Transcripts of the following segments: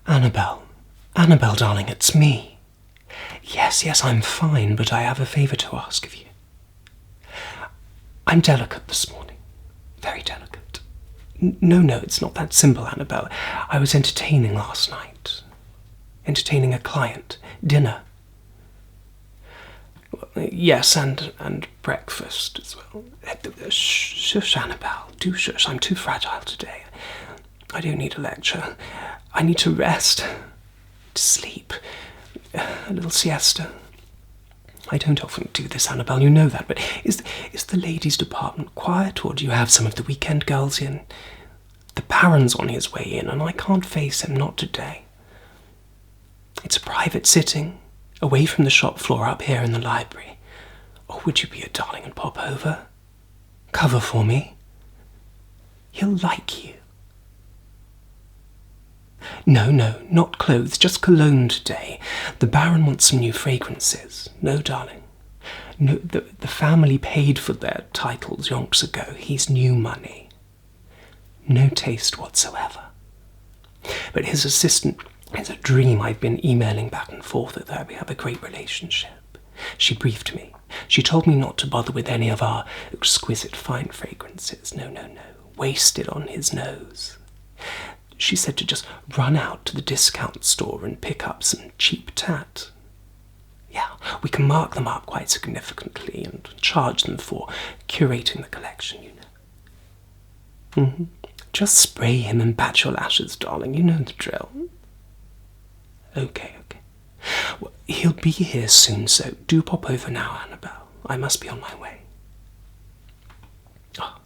Annabelle. Annabelle, darling, it's me. Yes, I'm fine, but I have a favour to ask of you. I'm delicate this morning. Very delicate. No, it's not that simple, Annabelle. I was entertaining last night. Entertaining a client. Dinner. Yes, and breakfast as well. Shush, Annabelle. Do shush. I'm too fragile today. I don't need a lecture. I need to rest. To sleep. A little siesta. I don't often do this, Annabelle, you know that, but is the ladies' department quiet, or do you have some of the weekend girls in? The Baron's on his way in, and I can't face him, not today. It's a private sitting, away from the shop floor up here in the library. Oh, would you be a darling and pop over? Cover for me. He'll like you. No, not clothes, just cologne today. The Baron wants some new fragrances. No, darling. No, the family paid for their titles yonks ago. He's new money. No taste whatsoever. But his assistant is a dream. I've been emailing back and forth with her. We have a great relationship. She briefed me. She told me not to bother with any of our exquisite fine fragrances. No. Wasted on his nose. She said to just run out to the discount store and pick up some cheap tat. Yeah, we can mark them up quite significantly and charge them for curating the collection, you know. Just spray him and bat your lashes, darling. You know the drill. Okay. Well, he'll be here soon, so do pop over now, Annabelle. I must be on my way. Oh.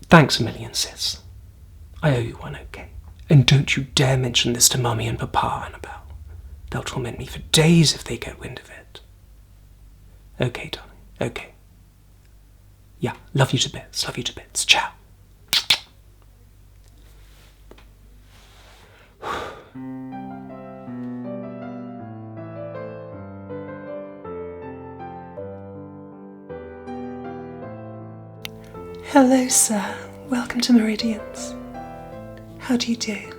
Thanks a million, sis. I owe you one, okay? And don't you dare mention this to Mummy and Papa, Annabelle. They'll torment me for days if they get wind of it. Okay, darling, okay. Yeah, love you to bits. Ciao. Hello, sir. Welcome to Meridians. How do you do?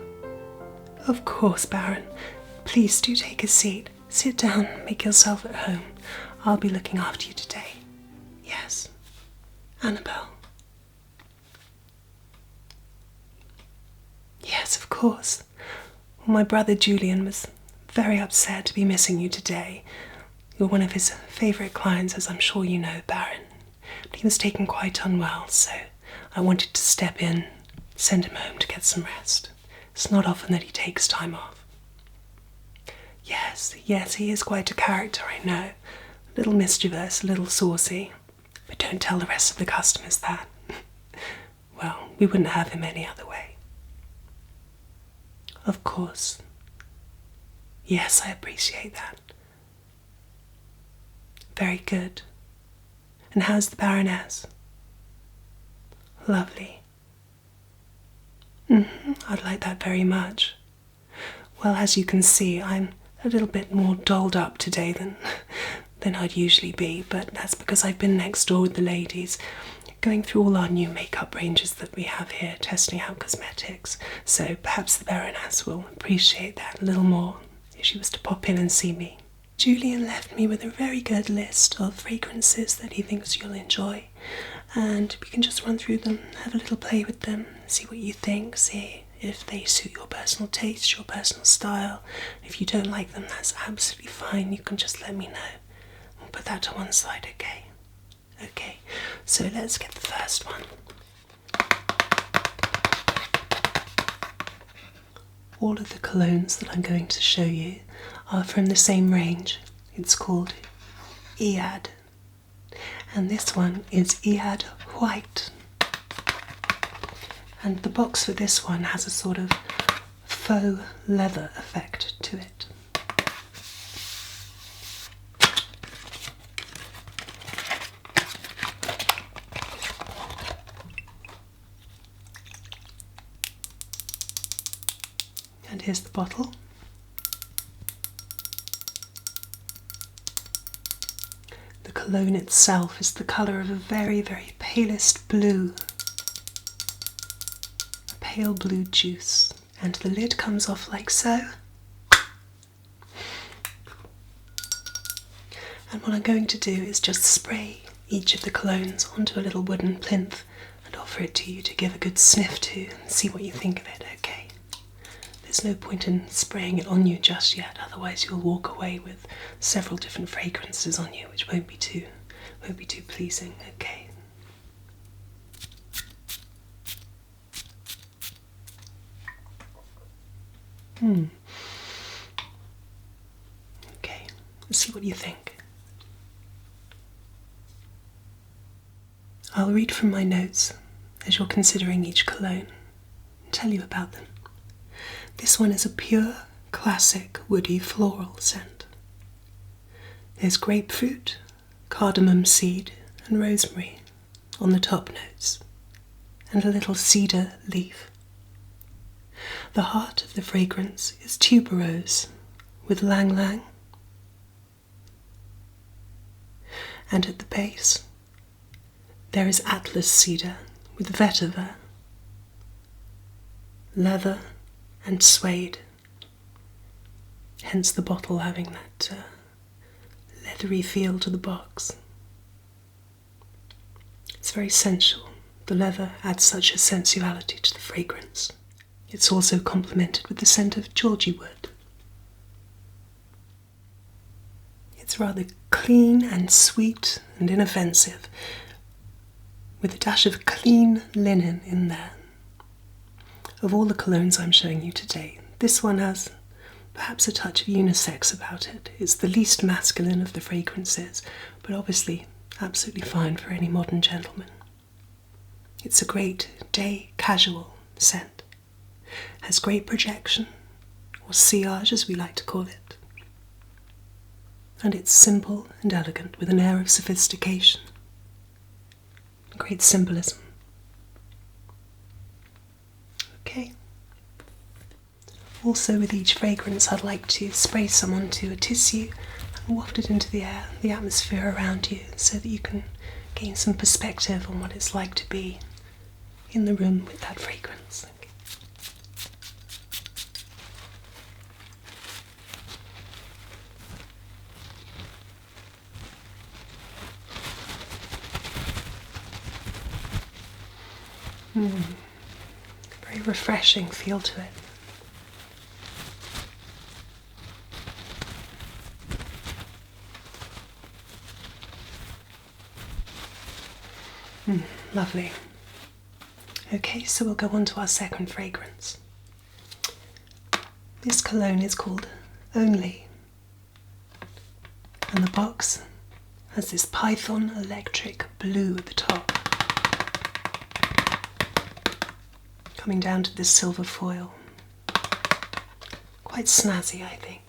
Of course, Baron. Please do take a seat. Sit down, make yourself at home. I'll be looking after you today. Yes. Annabelle. Yes, of course. Well, my brother Julian was very upset to be missing you today. You're one of his favourite clients, as I'm sure you know, Baron. But he was taken quite unwell, so I wanted to step in, send him home to get some rest. It's not often that he takes time off. Yes, he is quite a character, I know. A little mischievous, a little saucy. But don't tell the rest of the customers that. Well, we wouldn't have him any other way. Of course. Yes, I appreciate that. Very good. And how's the Baroness? Lovely. I'd like that very much. Well, as you can see, I'm a little bit more dolled up today than I'd usually be, but that's because I've been next door with the ladies, going through all our new makeup ranges that we have here, testing out cosmetics, so perhaps the Baroness will appreciate that a little more if she was to pop in and see me. Julian left me with a very good list of fragrances that he thinks you'll enjoy, and we can just run through them, have a little play with them, see what you think, see if they suit your personal taste, your personal style. If you don't like them, that's absolutely fine. You can just let me know. We'll put that to one side, okay? Okay, so let's get the first one. All of the colognes that I'm going to show you are from the same range. It's called Iad. And this one is Iad White. And the box for this one has a sort of faux leather effect to it. And here's the bottle. The cologne itself is the colour of a very, very palest blue. A pale blue juice. And the lid comes off like so. And what I'm going to do is just spray each of the colognes onto a little wooden plinth and offer it to you to give a good sniff to and see what you think of it, okay? There's no point in spraying it on you just yet, otherwise you'll walk away with several different fragrances on you, which won't be too pleasing, okay? Okay, let's see what you think. I'll read from my notes as you're considering each cologne and tell you about them. This one is a pure, classic, woody floral scent. There's grapefruit, cardamom seed and rosemary on the top notes, and a little cedar leaf. The heart of the fragrance is tuberose with lang lang, and at the base there is atlas cedar with vetiver, leather and suede, hence the bottle having that leathery feel to the box. It's very sensual. The leather adds such a sensuality to the fragrance. It's also complemented with the scent of Georgie wood. It's rather clean and sweet and inoffensive, with a dash of clean linen in there. Of all the colognes I'm showing you today, this one has perhaps a touch of unisex about it. It's the least masculine of the fragrances, but obviously absolutely fine for any modern gentleman. It's a great day casual scent. Has great projection, or sillage as we like to call it. And it's simple and elegant with an air of sophistication. Great symbolism. Okay. Also with each fragrance I'd like to spray some onto a tissue and waft it into the air, the atmosphere around you, so that you can gain some perspective on what it's like to be in the room with that fragrance. Very refreshing feel to it. Lovely. Okay, so we'll go on to our second fragrance. This cologne is called Only, and the box has this python electric blue at the top, coming down to this silver foil. Quite snazzy, I think.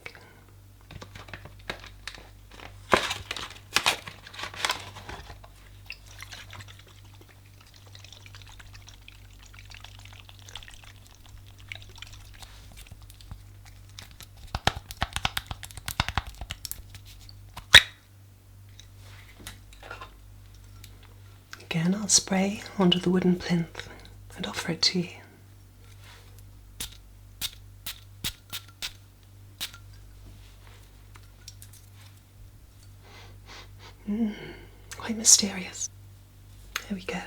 Again, I'll spray onto the wooden plinth and offer it to you. Quite mysterious. There we go.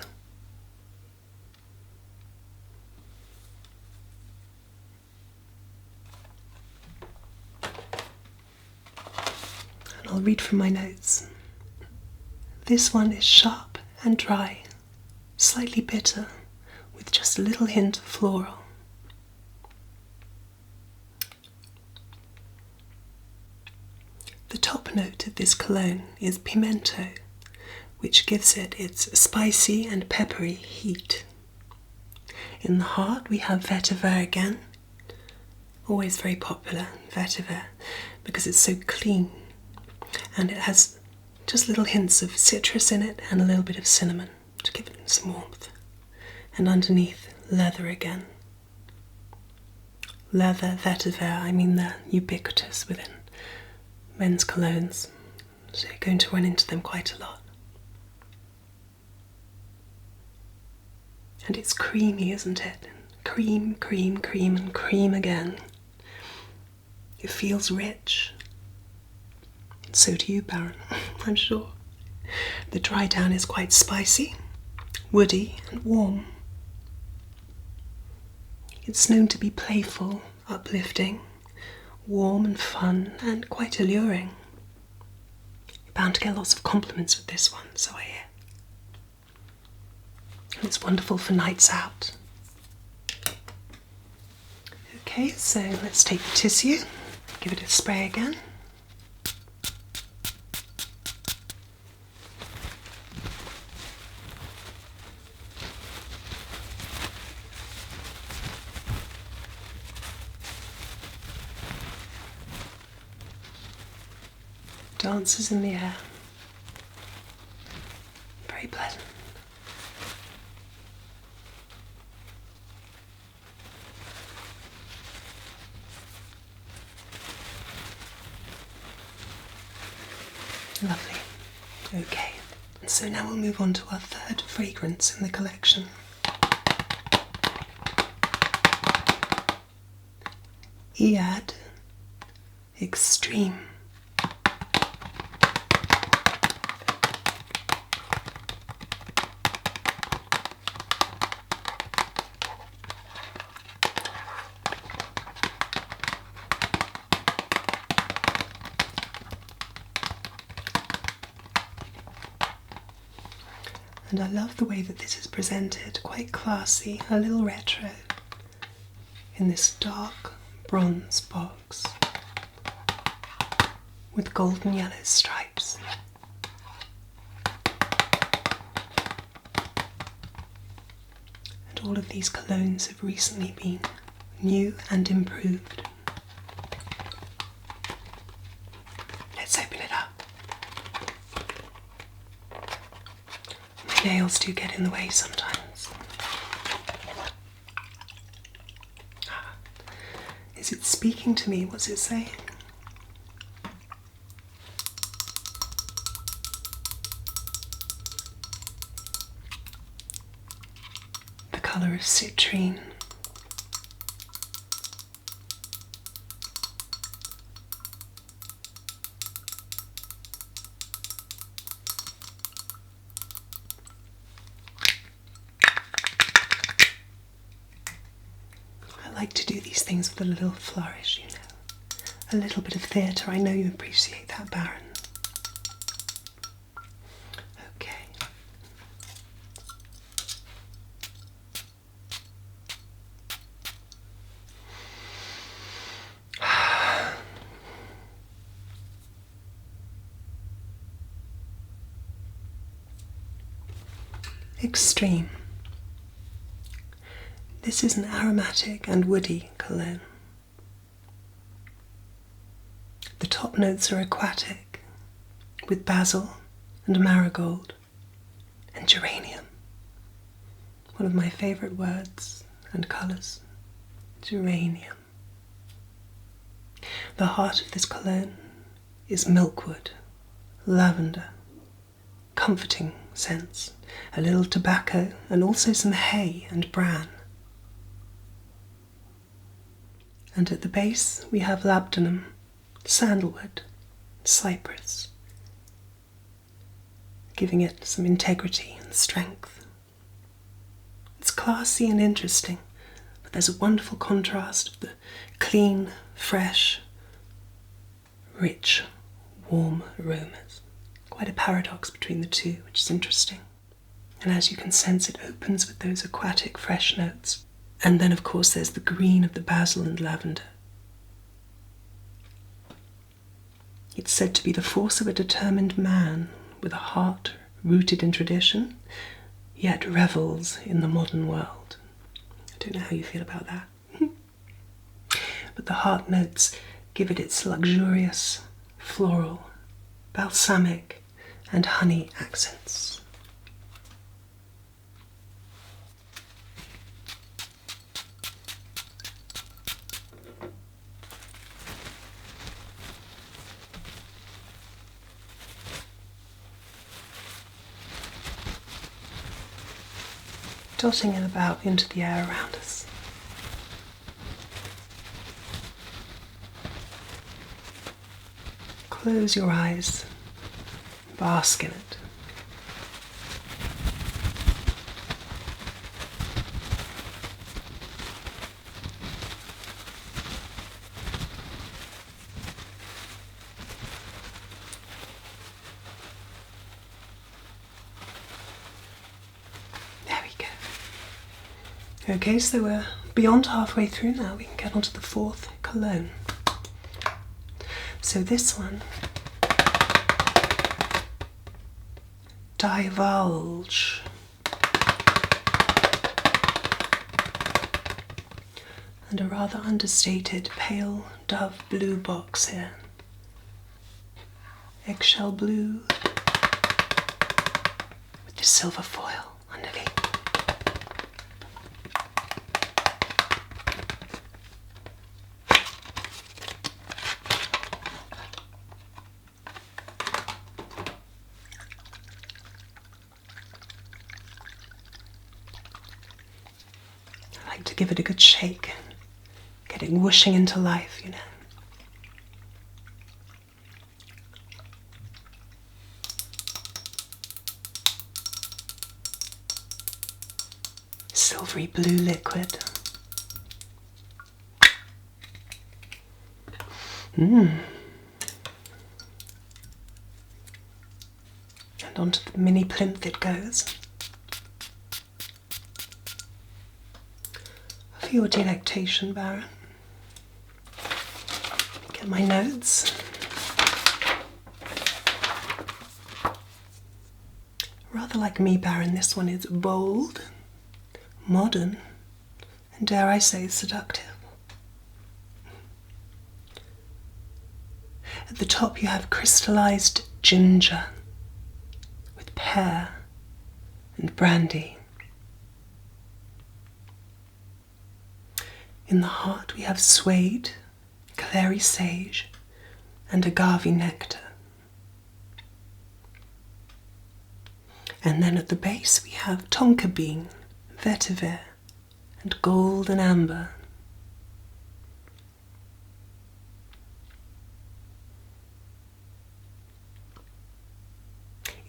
And I'll read from my notes. This one is sharp and dry, slightly bitter, with just a little hint of floral. The top note of this cologne is pimento, which gives it its spicy and peppery heat. In the heart we have vetiver again, always very popular, vetiver, because it's so clean, and it has just little hints of citrus in it and a little bit of cinnamon to give it some warmth. And underneath, leather again. Leather, vetiver, I mean they're ubiquitous within men's colognes, so you're going to run into them quite a lot. And it's creamy, isn't it? cream, cream, cream, and cream again. It feels rich. So do you, Baron, I'm sure. The dry down is quite spicy, woody, and warm. It's known to be playful, uplifting, warm and fun, and quite alluring. You're bound to get lots of compliments with this one, so I hear. And it's wonderful for nights out. Okay, so let's take the tissue, give it a spray again. Dances in the air. Very pleasant. Lovely. Okay, and so now we'll move on to our third fragrance in the collection. Iad Extreme. And I love the way that this is presented, quite classy, a little retro, in this dark bronze box with golden yellow stripes. And all of these colognes have recently been new and improved. Let's open it up. Nails do get in the way sometimes. Is it speaking to me? What's it saying? The colour is citrine. I like to do these things with a little flourish, you know. A little bit of theatre. I know you appreciate that, Baron. Okay. Extreme. This is an aromatic and woody cologne. The top notes are aquatic, with basil and marigold and geranium. One of my favourite words and colours, geranium. The heart of this cologne is milkwood, lavender, comforting scents, a little tobacco, and also some hay and bran. And at the base we have labdanum, sandalwood, cypress, giving it some integrity and strength. It's classy and interesting, but there's a wonderful contrast of the clean, fresh, rich, warm aromas. Quite a paradox between the two, which is interesting. And as you can sense, it opens with those aquatic, fresh notes. And then, of course, there's the green of the basil and lavender. It's said to be the force of a determined man with a heart rooted in tradition, yet revels in the modern world. I don't know how you feel about that. But the heart notes give it its luxurious, floral, balsamic, and honey accents. Dotting it about into the air around us. Close your eyes. Bask in it. There we go. Okay, so we're beyond halfway through now. We can get on to the fourth cologne. So this one, Divulge. And a rather understated pale dove blue box here. Eggshell blue with the silver foil underneath. I like to give it a good shake, get it whooshing into life, you know. Silvery blue liquid. And onto the mini plinth it goes. For your delectation, Baron. Get my notes. Rather like me, Baron, this one is bold, modern, and dare I say seductive. At the top you have crystallized ginger with pear and brandy. In the heart we have suede, clary sage, and agave nectar. And then at the base we have tonka bean, vetiver, and gold and amber.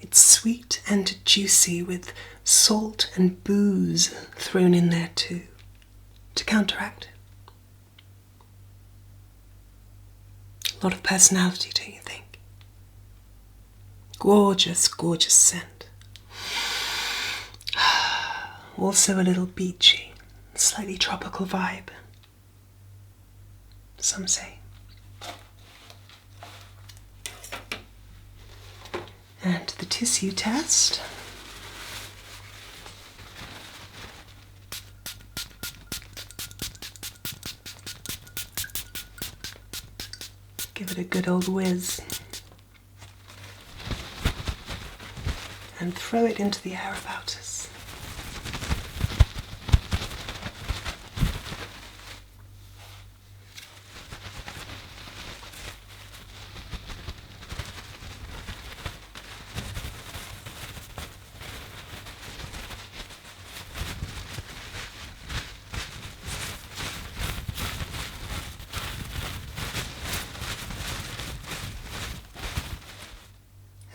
It's sweet and juicy with salt and booze thrown in there too, to counteract it. A lot of personality, don't you think? Gorgeous, gorgeous scent. Also a little beachy, slightly tropical vibe, some say. And the tissue test. Give it a good old whiz. And throw it into the air about us.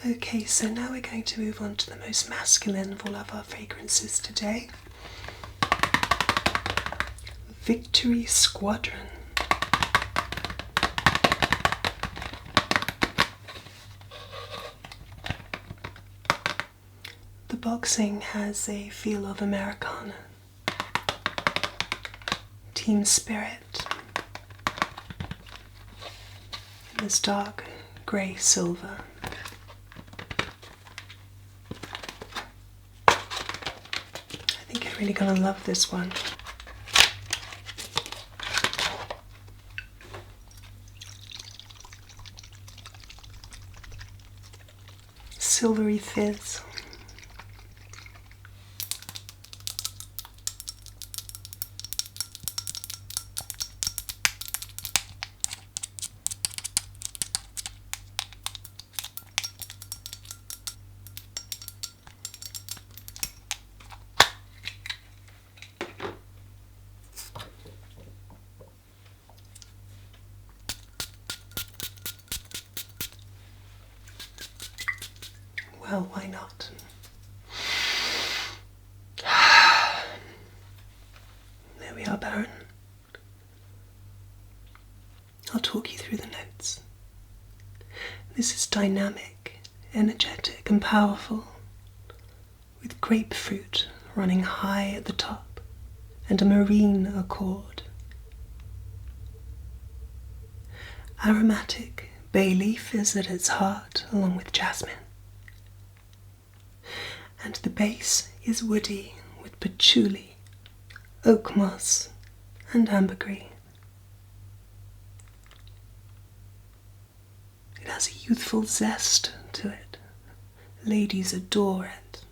Okay, so now we're going to move on to the most masculine of all of our fragrances today. Victory Squadron. The boxing has a feel of Americana. Team spirit. And this dark grey silver. I think you're really going to love this one. Silvery fizz. Well, why not? There we are, Baron. I'll talk you through the notes. This is dynamic, energetic and powerful, with grapefruit running high at the top and a marine accord. Aromatic bay leaf is at its heart, along with jasmine. And the base is woody with patchouli, oak moss and ambergris. It has a youthful zest to it. Ladies adore it.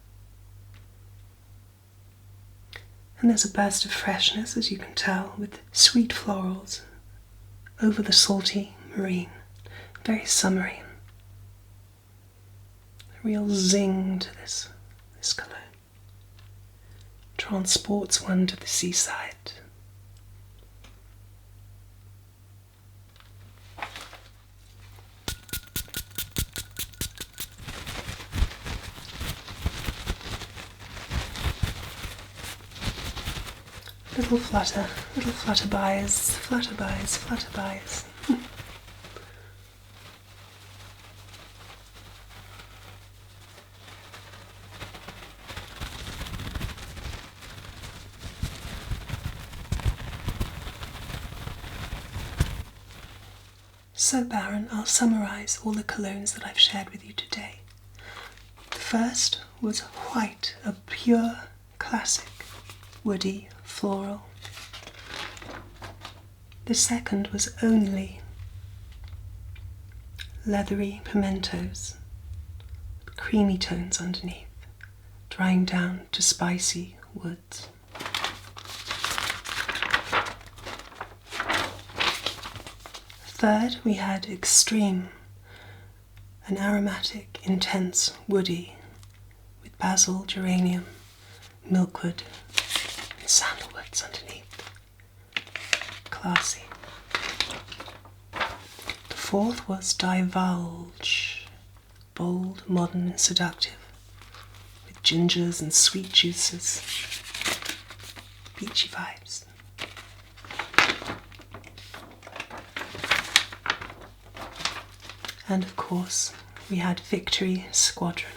And there's a burst of freshness, as you can tell, with sweet florals over the salty marine. Very summery. A real zing to this cologne. Transports one to the seaside. Little flutterbys, flutterbys, flutterbys. So, Baron, I'll summarise all the colognes that I've shared with you today. The first was white, a pure classic, woody, floral. The second was only leathery pimentos, with creamy tones underneath, drying down to spicy woods. Third, we had extreme, an aromatic, intense, woody, with basil, geranium, milkwood, and sandalwoods underneath. Classy. The fourth was divulge, bold, modern, and seductive, with gingers and sweet juices, beachy vibes. And of course, we had Victory Squadron,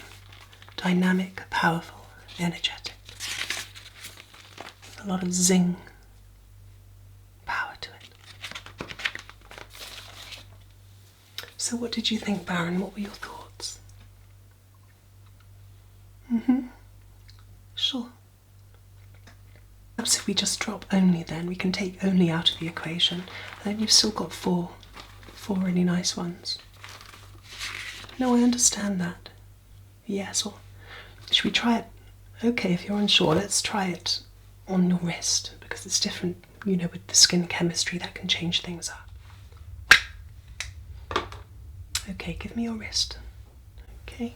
dynamic, powerful, energetic. A lot of zing power to it. So what did you think, Baron? What were your thoughts? Sure. Perhaps if we just drop only then, we can take only out of the equation, and then you've still got four really nice ones. No, I understand that. Yes, well, should we try it? Okay, if you're unsure, let's try it on your wrist, because it's different, you know, with the skin chemistry, that can change things up. Okay, give me your wrist. Okay.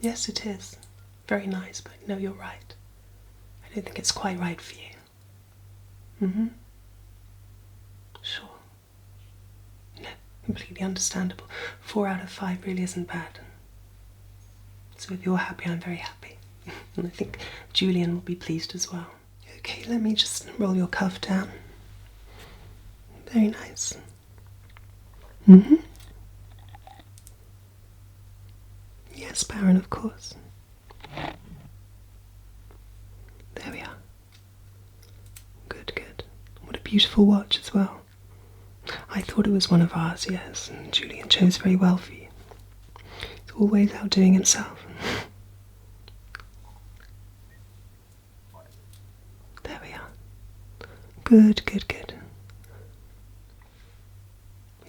Yes, it is. Very nice, but no, you're right. I don't think it's quite right for you. Sure. No, completely understandable. 4 out of 5 really isn't bad. So if you're happy, I'm very happy. And I think Julian will be pleased as well. Okay, let me just roll your cuff down. Very nice. Yes, Baron, of course. There we are. Good, good. What a beautiful watch as well. I thought it was one of ours, yes, and Julian chose very well for you. He's always outdoing himself. There we are. Good, good, good.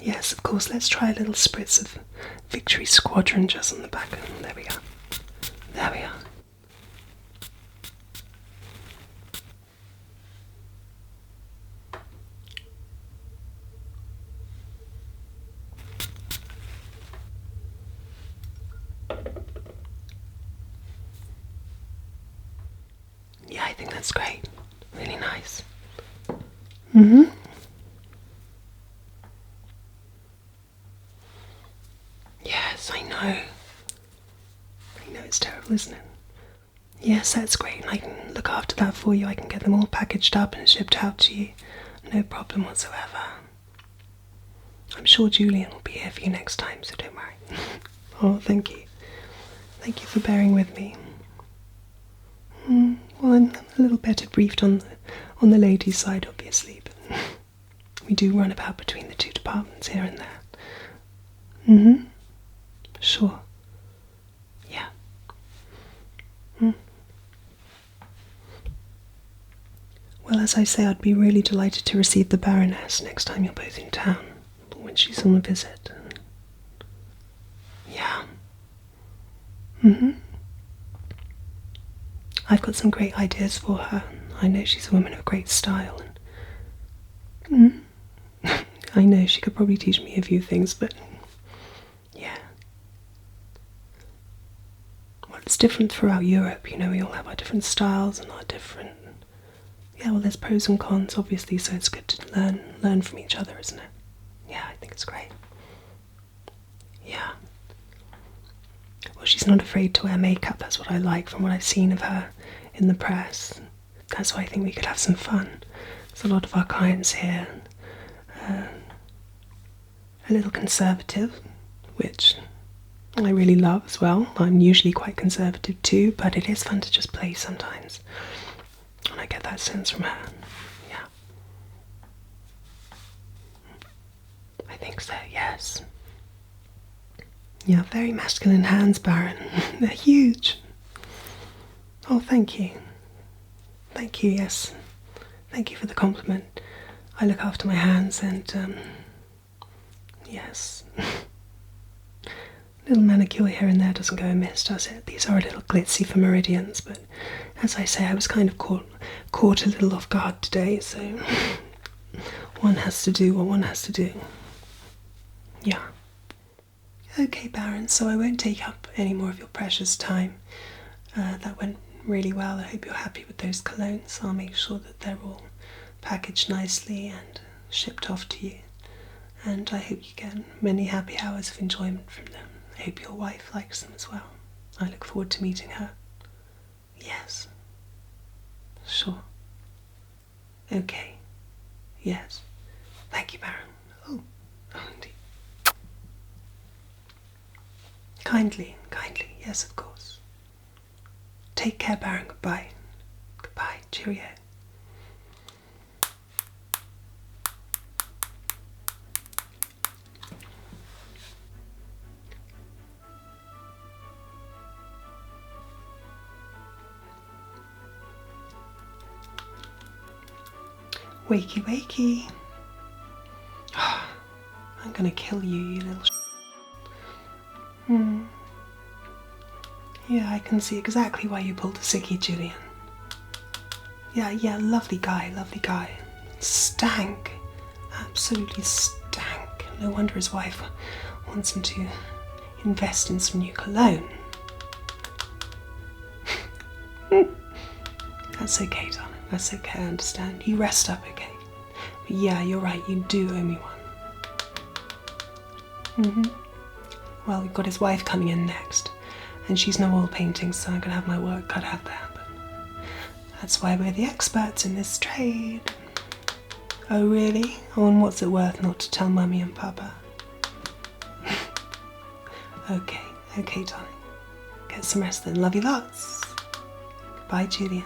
Yes, of course, let's try a little spritz of Victory Squadron just on the back. There we are. There we are. think that's great. Really nice. Mm-hmm. Yes, I know. I know it's terrible, isn't it? Yes, that's great. I can look after that for you. I can get them all packaged up and shipped out to you. No problem whatsoever. I'm sure Julian will be here for you next time, so don't worry. Oh, thank you. Thank you for bearing with me. Well, I'm a little better briefed on the ladies' side, obviously, but we do run about between the two departments here and there. Mm-hmm. Sure. Yeah. Well, as I say, I'd be really delighted to receive the Baroness next time you're both in town, when she's on a visit. Yeah. Mm-hmm. I've got some great ideas for her. I know she's a woman of great style, and I know she could probably teach me a few things, but yeah. Well, it's different throughout Europe, you know, we all have our different styles and our different... Yeah, well, there's pros and cons, obviously, so it's good to learn from each other, isn't it? Yeah, I think it's great. Yeah. Well, she's not afraid to wear makeup, that's what I like from what I've seen of her in the press. That's why I think we could have some fun. There's a lot of our clients here a little conservative, which I really love as well. I'm usually quite conservative too, but it is fun to just play sometimes. And I get that sense from her. Yeah. I think so, yes. Yeah, very masculine hands, Baron. They're huge. Oh, thank you. Thank you, yes. Thank you for the compliment. I look after my hands and, yes. Little manicure here and there doesn't go amiss, does it? These are a little glitzy for meridians, but as I say, I was kind of caught a little off guard today, so one has to do what one has to do. Yeah. Okay, Baron, so I won't take up any more of your precious time. That went really well. I hope you're happy with those colognes. I'll make sure that they're all packaged nicely and shipped off to you. And I hope you get many happy hours of enjoyment from them. I hope your wife likes them as well. I look forward to meeting her. Yes. Sure. Okay. Yes. Thank you, Baron. Oh, indeed. Kindly, yes, of course. Take care, Baron. Goodbye. Goodbye. Cheerio. Wakey, wakey. I'm gonna kill you, you little Yeah, I can see exactly why you pulled a sickie, Julian. Yeah, lovely guy. Stank. Absolutely stank. No wonder his wife wants him to invest in some new cologne. That's okay, darling. That's okay, I understand. You rest up, okay? But yeah, you're right, you do owe me one. Well, we've got his wife coming in next, and she's no oil painting, so I'm gonna have my work cut out there, but that's why we're the experts in this trade. Oh, really? Oh, and what's it worth not to tell Mummy and Papa? Okay, darling. Get some rest then. Love you lots. Goodbye, Julian.